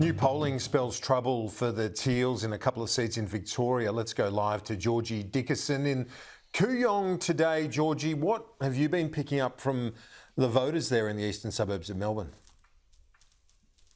New polling spells trouble for the Teals in a couple of seats in Victoria. Let's go live to Georgie Dickerson in Kooyong today. Georgie, what have you been picking up from the voters there in the eastern suburbs of Melbourne?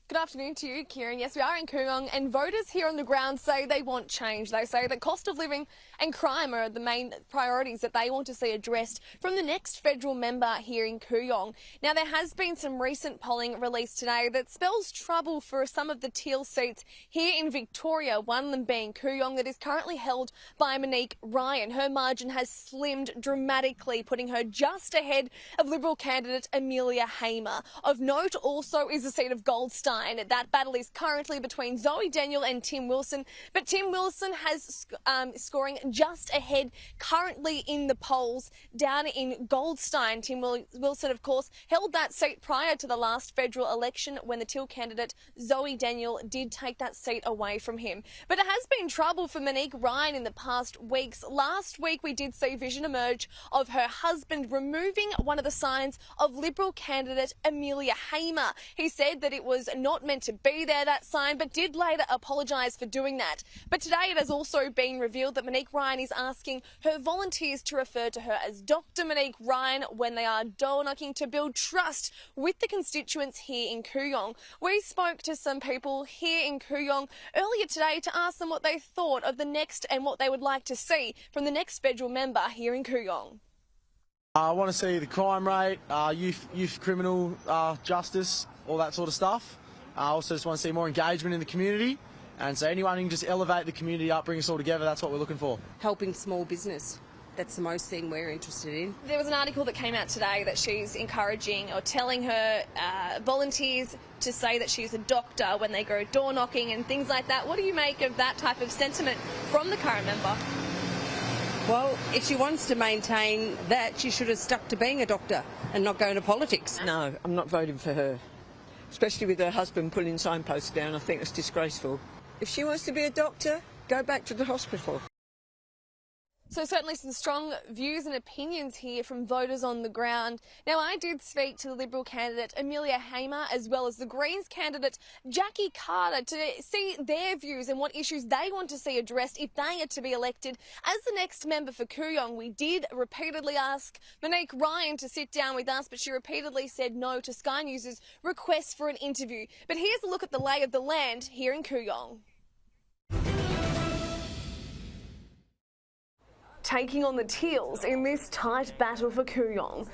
Good afternoon to you, Kieran. Yes, we are in Kooyong, and voters here on the ground say they want change. They say that cost of living and crime are the main priorities that they want to see addressed from the next federal member here in Kooyong. Now, there has been some recent polling released today that spells trouble for some of the Teal seats here in Victoria, one of them being Kooyong, that is currently held by Monique Ryan. Her margin has slimmed dramatically, putting her just ahead of Liberal candidate Amelia Hamer. Of note also is the seat of Goldstein. That battle is currently between Zoe Daniel and Tim Wilson, but Tim Wilson has scoring just ahead currently in the polls down in Goldstein. Tim Wilson, of course, held that seat prior to the last federal election when the Teal candidate Zoe Daniel did take that seat away from him. But it has been trouble for Monique Ryan in the past weeks. Last week we did see vision emerge of her husband removing one of the signs of Liberal candidate Amelia Hamer. He said that it was not meant to be there, that sign, but did later apologise for doing that. But today it has also been revealed that Monique Ryan is asking her volunteers to refer to her as Dr. Monique Ryan when they are door knocking to build trust with the constituents here in Kooyong. We spoke to some people here in Kooyong earlier today to ask them what they thought of the next and what they would like to see from the next federal member here in Kooyong. I want to see the crime rate, youth criminal justice, all that sort of stuff. I also just want to see more engagement in the community, and so anyone who can just elevate the community up, bring us all together, that's what we're looking for. Helping small business. That's the most thing we're interested in. There was an article that came out today that she's encouraging or telling her volunteers to say that she's a doctor when they go door knocking and things like that. What do you make of that type of sentiment from the current member? Well, if she wants to maintain that, she should have stuck to being a doctor and not go into politics. No, I'm not voting for her. Especially with her husband pulling signposts down, I think it's disgraceful. If she wants to be a doctor, go back to the hospital. So certainly some strong views and opinions here from voters on the ground. Now, I did speak to the Liberal candidate Amelia Hamer as well as the Greens candidate Jackie Carter to see their views and what issues they want to see addressed if they are to be elected as the next member for Kooyong. We did repeatedly ask Monique Ryan to sit down with us, but she repeatedly said no to Sky News' request for an interview. But here's a look at the lay of the land here in Kooyong. Taking on the Teals in this tight battle for Kooyong.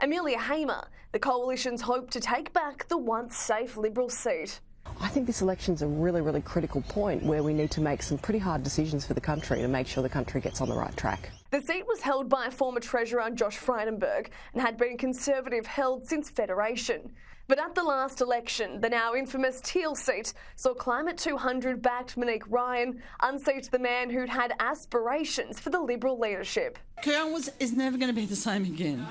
Amelia Hamer, the Coalition's hope to take back the once safe Liberal seat. I think this election's a really critical point where we need to make some pretty hard decisions for the country to make sure the country gets on the right track. The seat was held by former Treasurer Josh Frydenberg and had been Conservative held since Federation. But at the last election, the now infamous Teal seat saw Climate 200 backed Monique Ryan unseat the man who'd had aspirations for the Liberal leadership. Kooyong is never going to be the same again.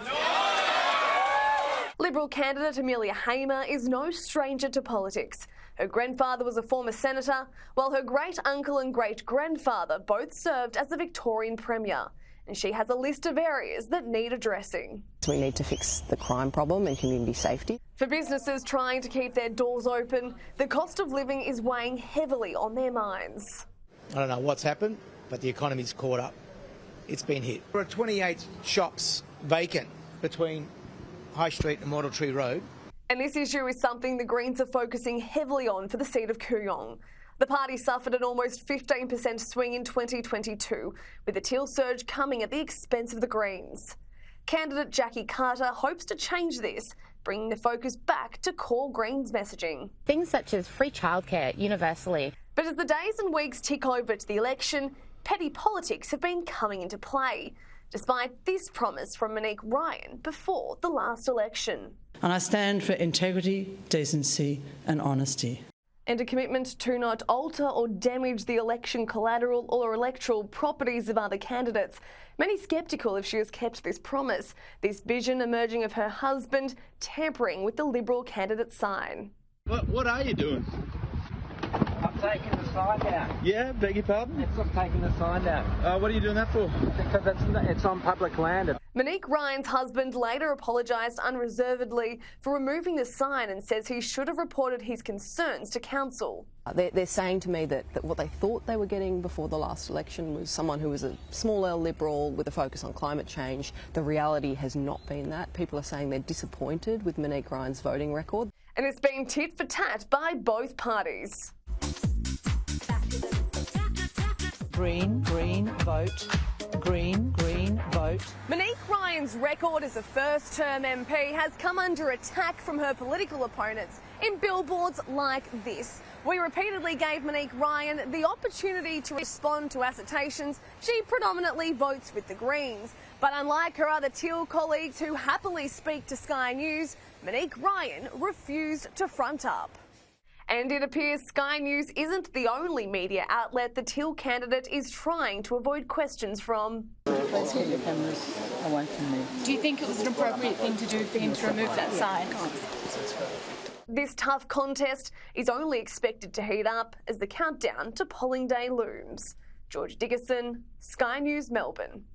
Liberal candidate Amelia Hamer is no stranger to politics. Her grandfather was a former senator, while her great-uncle and great-grandfather both served as the Victorian Premier. And she has a list of areas that need addressing. We need to fix the crime problem and community safety. For businesses trying to keep their doors open, the cost of living is weighing heavily on their minds. I don't know what's happened, but the economy's caught up. It's been hit. There are 28 shops vacant between High Street and Model Tree Road. And this issue is something the Greens are focusing heavily on for the seat of Kooyong. The party suffered an almost 15% swing in 2022, with the Teal surge coming at the expense of the Greens. Candidate Jackie Carter hopes to change this, bringing the focus back to core Greens messaging. Things such as free childcare universally. But as the days and weeks tick over to the election, petty politics have been coming into play, despite this promise from Monique Ryan before the last election. And I stand for integrity, decency and honesty. And a commitment to not alter or damage the election collateral or electoral properties of other candidates. Many sceptical if she has kept this promise, this vision emerging of her husband tampering with the Liberal candidate sign. What are you doing? taking the sign down. Yeah, beg your pardon? It's not taking the sign down. What are you doing that for? Because it's on public land. Monique Ryan's husband later apologised unreservedly for removing the sign and says he should have reported his concerns to council. They're saying to me that what they thought they were getting before the last election was someone who was a small L Liberal with a focus on climate change. The reality has not been that. People are saying they're disappointed with Monique Ryan's voting record. And it's been tit for tat by both parties. Green, green, vote. Green, green, vote. Monique Ryan's record as a first-term MP has come under attack from her political opponents in billboards like this. We repeatedly gave Monique Ryan the opportunity to respond to assertions she predominantly votes with the Greens. But unlike her other Teal colleagues who happily speak to Sky News, Monique Ryan refused to front up. And it appears Sky News isn't the only media outlet the Teal candidate is trying to avoid questions from. Please keep your cameras away from me. Do you think it was an appropriate thing to do for him to remove that sign? This tough contest is only expected to heat up as the countdown to polling day looms. George Dickerson, Sky News, Melbourne.